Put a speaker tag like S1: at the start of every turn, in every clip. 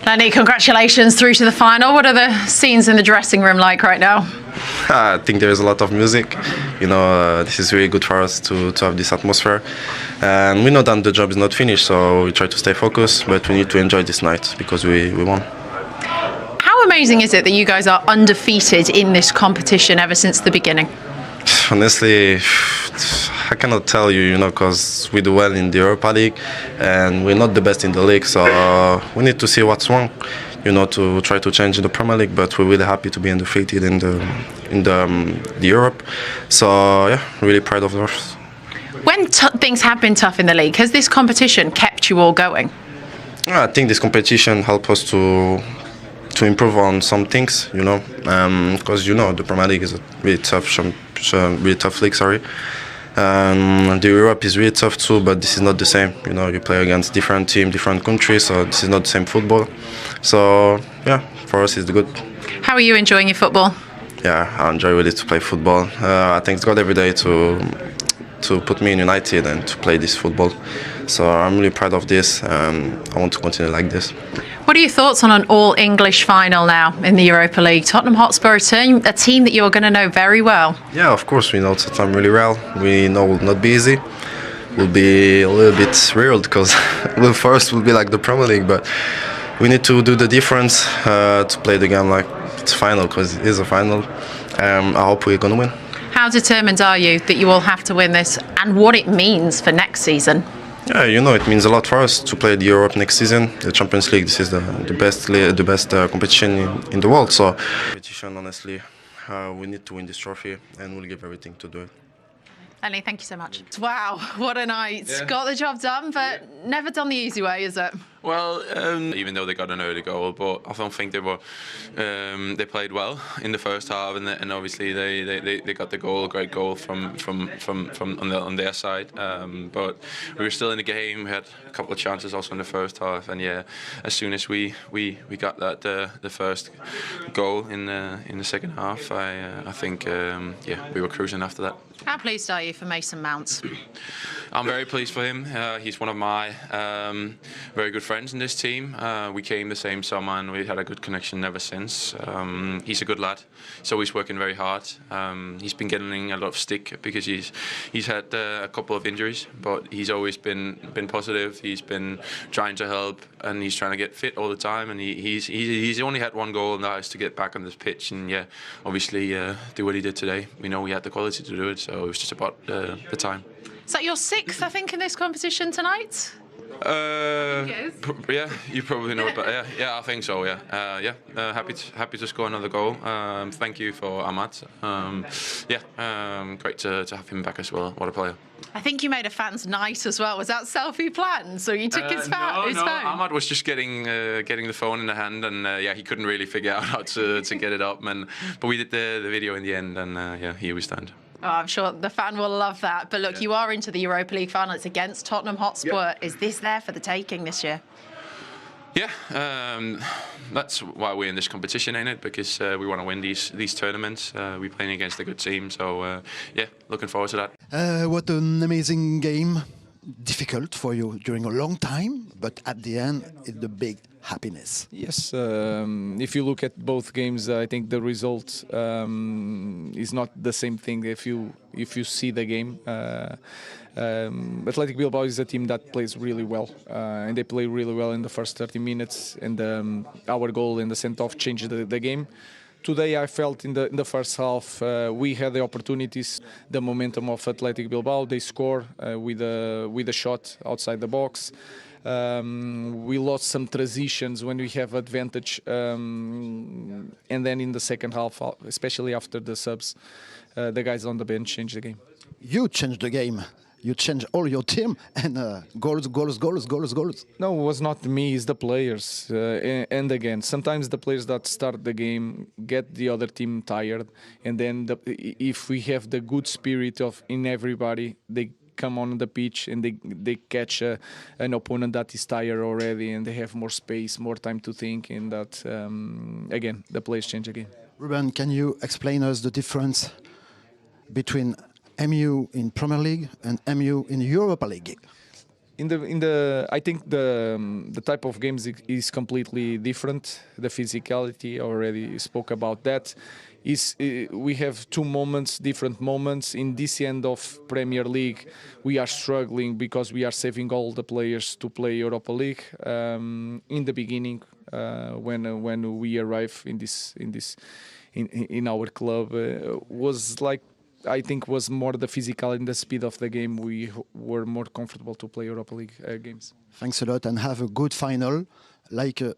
S1: Leny, congratulations through to the final. What are the scenes in the dressing room like right now?
S2: I think there is a lot of music. This is really good for us to have this atmosphere. And we know that the job is not finished, so we try to stay focused, but we need to enjoy this night because we won.
S1: How amazing is it that you guys are undefeated in this competition ever since the beginning?
S2: Honestly, I cannot tell you, because we do well in the Europa League and we're not the best in the league, so we need to see what's wrong, to try to change in the Premier League, but we're really happy to be undefeated in the Europe. So, yeah, really proud of us.
S1: When things have been tough in the league, has this competition kept you all going?
S2: I think this competition helped us to improve on some things, because the Premier League is a really tough league, sorry. The Europe is really tough too, but this is not the same. You play against different teams, different countries, so this is not the same football. So yeah, for us it's good.
S1: How are you enjoying your football?
S2: Yeah, I enjoy really to play football. I thank God every day to put me in United and to play this football. So I'm really proud of this. I want to continue like this.
S1: What are your thoughts on an all-English final now in the Europa League? Tottenham Hotspur, a team that you're going to know very well.
S2: Yeah, of course, we know Tottenham really well. We know it will not be easy. We'll be a little bit thrilled because first will be like the Premier League, but we need to do the difference to play the game like it's final, because it is a final. I hope we're going to win.
S1: How determined are you that you will have to win this and what it means for next season?
S2: Yeah, it means a lot for us to play the Europe next season. The Champions League, this is the best competition in the world. So, competition, honestly, we need to win this trophy, and we'll give everything to do it.
S1: Leny, thank you so much. Wow, what a night. Yeah. Got the job done, but never done the easy way, is it?
S3: Well, even though they got an early goal, but I don't think they played well in the first half, and obviously they got the goal, a great goal from on their side. But we were still in the game. We had a couple of chances also in the first half, and yeah, as soon as we got that the first goal in the second half, I think we were cruising after that.
S1: How pleased are you for Mason Mount?
S3: I'm very pleased for him. He's one of my very good friends in this team. We came the same summer and we had a good connection ever since. He's a good lad. He's always working very hard. He's been getting a lot of stick because he's had a couple of injuries, but he's always been positive. He's been trying to help and he's trying to get fit all the time. And he's only had one goal, and that is to get back on this pitch and obviously do what he did today. We know we had the quality to do it, so it was just about the time.
S1: Is that your sixth, I think, in this competition tonight?
S3: Yeah, you probably know about. Yeah, I think so. Yeah, happy to score another goal. Thank you for Ahmad. Great to have him back as well. What a player.
S1: I think you made a fan's night as well. Was that selfie planned? So you took his phone?
S3: No. Ahmad was just getting the phone in the hand, and he couldn't really figure out how to get it up. But we did the video in the end, and he was stunned.
S1: Oh, I'm sure the fan will love that. But look, you are into the Europa League final. It's against Tottenham Hotspur. Yeah. Is this there for the taking this year?
S3: Yeah, that's why we're in this competition, ain't it? Because we want to win these tournaments. We're playing against a good team, so looking forward to that.
S4: What an amazing game. Difficult for you during a long time, but at the end, it's the big happiness.
S5: Yes, if you look at both games, I think the result is not the same thing if you see the game. Athletic Bilbao is a team that plays really well, and they play really well in the first 30 minutes, and our goal in the send-off changed the game. Today I felt in the first half we had the opportunities, the momentum of Athletic Bilbao. They score with a shot outside the box. We lost some transitions when we have advantage, and then in the second half, especially after the subs, the guys on the bench changed the game.
S4: You changed the game. You change all your team and goals.
S5: No, it was not me, it's the players. And again, sometimes the players that start the game get the other team tired, and then if we have the good spirit in everybody, they come on the pitch and they catch an opponent that is tired already, and they have more space, more time to think, and that again the players change again.
S4: Ruben, can you explain us the difference between MU in Premier League and MU in Europa League?
S5: I think the type of games is completely different. The physicality, already spoke about that. We have different moments. In this end of Premier League, we are struggling because we are saving all the players to play Europa League. In the beginning, when we arrive in our club, was like, I think was more the physical and the speed of the game. We were more comfortable to play Europa League games.
S4: Thanks a lot, and have a good final, like a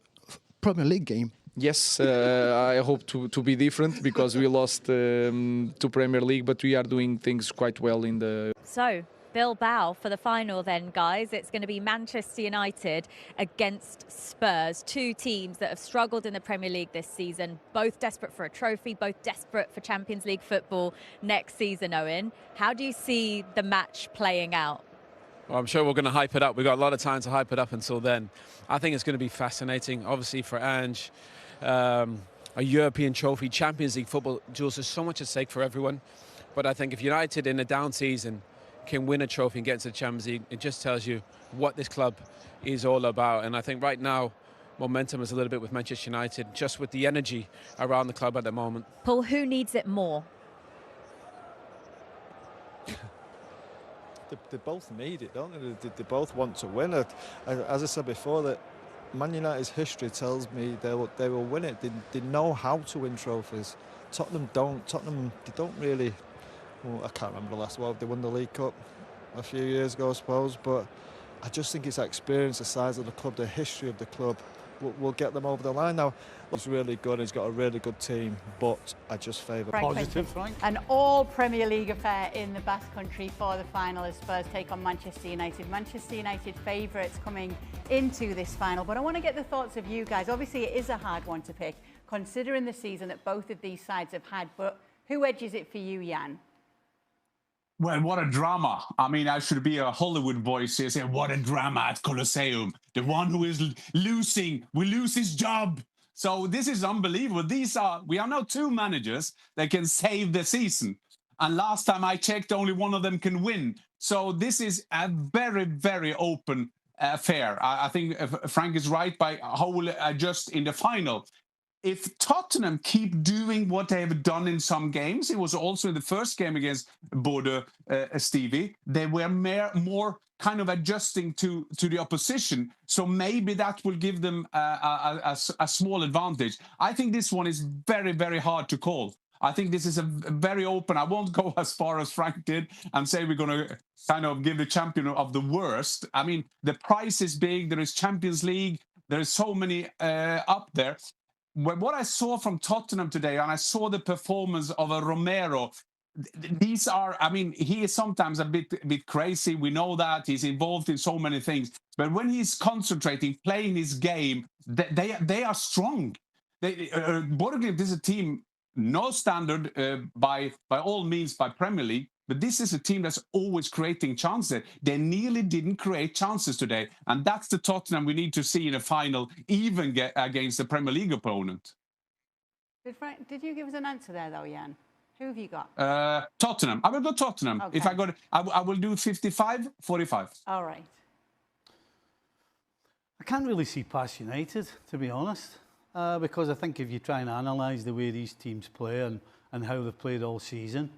S4: Premier League game.
S5: Yes, I hope to be different because we lost to Premier League, but we are doing things quite well in the...
S6: So, Bilbao for the final then, guys. It's going to be Manchester United against Spurs, two teams that have struggled in the Premier League this season, both desperate for a trophy, both desperate for Champions League football next season, Owen. How do you see the match playing out?
S7: Well, I'm sure we're going to hype it up. We've got a lot of time to hype it up until then. I think it's going to be fascinating. Obviously for Ange, a European trophy, Champions League football, Jules, there's so much at stake for everyone. But I think if United in a down season can win a trophy and get into the Champions League, it just tells you what this club is all about. And I think right now, momentum is a little bit with Manchester United, just with the energy around the club at the moment.
S6: Paul, who needs it more?
S8: They both need it, don't they? They both want to win it. As I said before, that Man United's history tells me they will win it. They know how to win trophies. Tottenham don't. Tottenham, they don't really... Well, I can't remember the last one. They won the League Cup a few years ago, I suppose. But I just think it's that experience, the size of the club, the history of the club will get them over the line. Now, he's really good. He's got a really good team, but I just favour
S9: positive. An all Premier League affair in the Basque Country for the final as Spurs take on Manchester United. Manchester United favourites coming into this final. But I want to get the thoughts of you guys. Obviously, it is a hard one to pick, considering the season that both of these sides have had. But who edges it for you, Jan?
S10: Well, what a drama. I mean, I should be a Hollywood voice here saying, what a drama at Colosseum. The one who is losing will lose his job. So this is unbelievable. We are now two managers that can save the season. And last time I checked, only one of them can win. So this is a very, very open affair. I think Frank is right by how will it adjust in the final. If Tottenham keep doing what they have done in some games, it was also in the first game against Bode, Stevie, they were more kind of adjusting to the opposition. So maybe that will give them a small advantage. I think this one is very, very hard to call. I think this is a very open. I won't go as far as Frank did and say we're going to kind of give the champion of the worst. I mean, the price is big. There is Champions League. There is so many up there. What I saw from Tottenham today, and I saw the performance of a Romero, these are, I mean, he is sometimes a bit crazy. We know that. He's involved in so many things. But when he's concentrating, playing his game, they are strong. Borussia is a team, no standard by all means by Premier League, but this is a team that's always creating chances. They nearly didn't create chances today. And that's the Tottenham we need to see in a final, even against a Premier League opponent.
S9: Did you give us an answer there, though, Jan? Who have you got?
S10: Tottenham. I will go Tottenham.
S9: Okay.
S10: If I will do 55-45.
S9: All right.
S11: I can't really see past United, to be honest, because I think if you try and analyse the way these teams play and how they've played all season,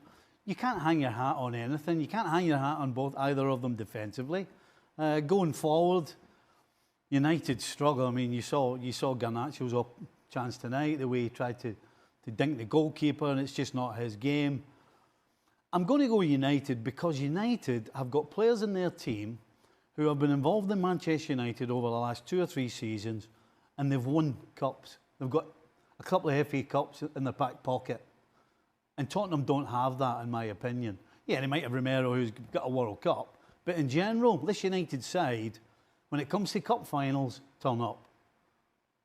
S11: you can't hang your hat on anything. You can't hang your hat on either of them defensively. Going forward, United struggle. I mean, you saw Garnacho's up chance tonight, the way he tried to dink the goalkeeper, and it's just not his game. I'm going to go United because United have got players in their team who have been involved in Manchester United over the last 2 or 3 seasons, and they've won cups. They've got a couple of FA Cups in their back pocket. And Tottenham don't have that, in my opinion. Yeah, they might have Romero, who's got a World Cup. But in general, this United side, when it comes to cup finals, turn up.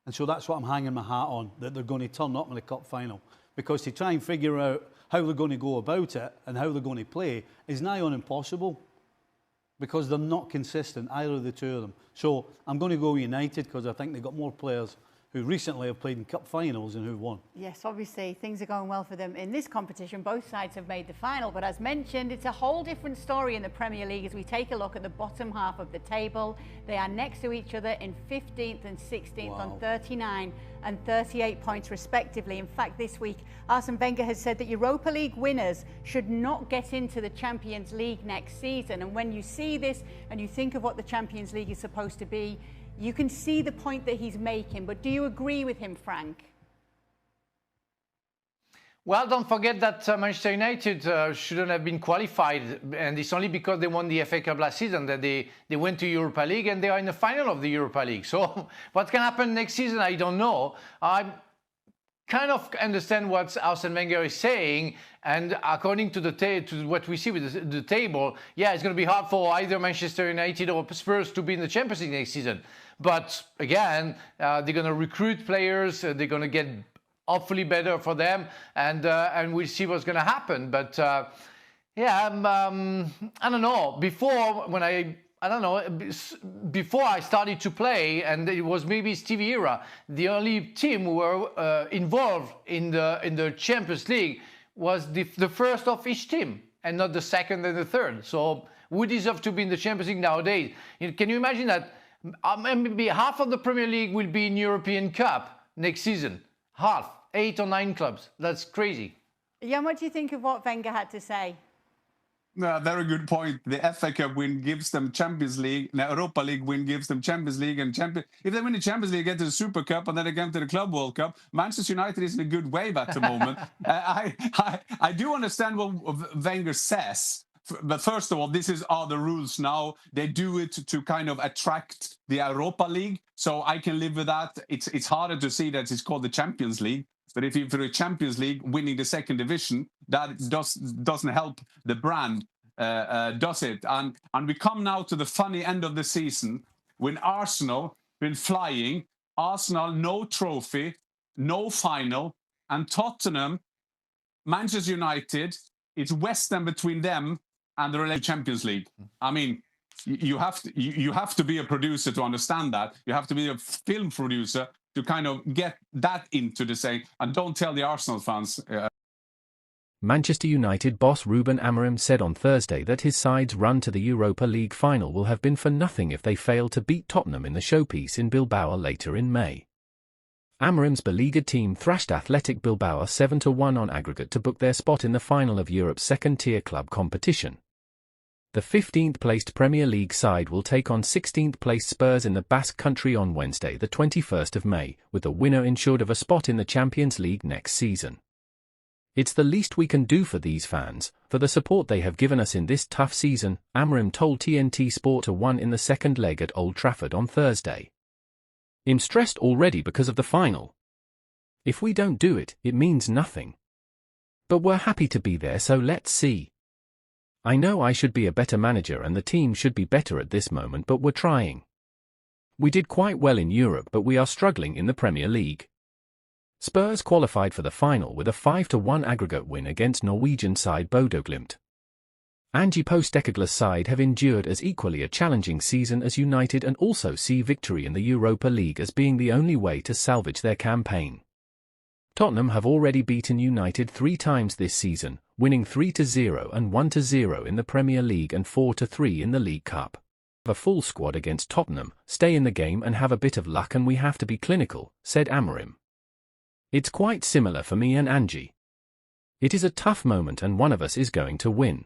S11: And so that's what I'm hanging my hat on, that they're going to turn up in the cup final. Because to try and figure out how they're going to go about it and how they're going to play is nigh on impossible. Because they're not consistent, either of the two of them. So I'm going to go United because I think they've got more players who recently have played in cup finals and who won.
S9: Yes, obviously things are going well for them in this competition. Both sides have made the final, but as mentioned, it's a whole different story in the Premier League as we take a look at the bottom half of the table. They are next to each other in 15th and 16th on 39 and 38 points respectively. In fact, this week, Arsene Wenger has said that Europa League winners should not get into the Champions League next season. And when you see this and you think of what the Champions League is supposed to be, you can see the point that he's making, but do you agree with him, Frank?
S12: Well, don't forget that Manchester United shouldn't have been qualified, and it's only because they won the FA Cup last season that they went to Europa League and they are in the final of the Europa League. So what can happen next season, I don't know. I kind of understand what Arsene Wenger is saying, and according to to what we see with the table, yeah, it's going to be hard for either Manchester United or Spurs to be in the Champions League next season. But again, they're going to recruit players, they're going to get hopefully better for them, and we'll see what's going to happen. But yeah, I don't know. Before, when before I started to play, and it was maybe Stevie era, the only team who were involved in the Champions League was the first of each team, and not the second and the third. So we deserve to be in the Champions League nowadays. Can you imagine that maybe half of the Premier League will be in European Cup next season? Half, 8 or 9 clubs. That's crazy.
S9: Jan, what do you think of what Wenger had to say?
S10: Very good point. The FA Cup win gives them Champions League. The Europa League win gives them Champions League. And if they win the Champions League, get to the Super Cup, and then again to the Club World Cup, Manchester United is in a good wave at the moment. I do understand what Wenger says. But first of all, this are the rules now. They do it to kind of attract the Europa League. So I can live with that. It's harder to see that it's called the Champions League. But if you're a Champions League winning the second division, that doesn't help the brand, does it? And we come now to the funny end of the season when Arsenal been flying. Arsenal, no trophy, no final, and Tottenham, Manchester United, it's West Ham between them and the Champions League. I mean, you have to be a producer to understand that. You have to be a film producer to kind of get that into the saying. And don't tell the Arsenal fans.
S13: Manchester United boss Ruben Amorim said on Thursday that his side's run to the Europa League final will have been for nothing if they fail to beat Tottenham in the showpiece in Bilbao later in May. Amorim's beleaguered team thrashed Athletic Bilbao 7-1 on aggregate to book their spot in the final of Europe's second-tier club competition. The 15th-placed Premier League side will take on 16th-placed Spurs in the Basque Country on Wednesday, the 21st of May, with the winner ensured of a spot in the Champions League next season. It's the least we can do for these fans, for the support they have given us in this tough season, Amorim told TNT Sport 1 in the second leg at Old Trafford on Thursday. I'm stressed already because of the final. If we don't do it, it means nothing. But we're happy to be there, so let's see. I know I should be a better manager and the team should be better at this moment, but we're trying. We did quite well in Europe, but we are struggling in the Premier League. Spurs qualified for the final with a 5-1 aggregate win against Norwegian side Bodø Glimt. Ange Postecoglou's side have endured as equally a challenging season as United and also see victory in the Europa League as being the only way to salvage their campaign. Tottenham have already beaten United 3 times this season, winning 3-0 and 1-0 in the Premier League and 4-3 in the League Cup. A full squad against Tottenham, stay in the game and have a bit of luck, and we have to be clinical, said Amorim. It's quite similar for me and Ange. It is a tough moment and one of us is going to win.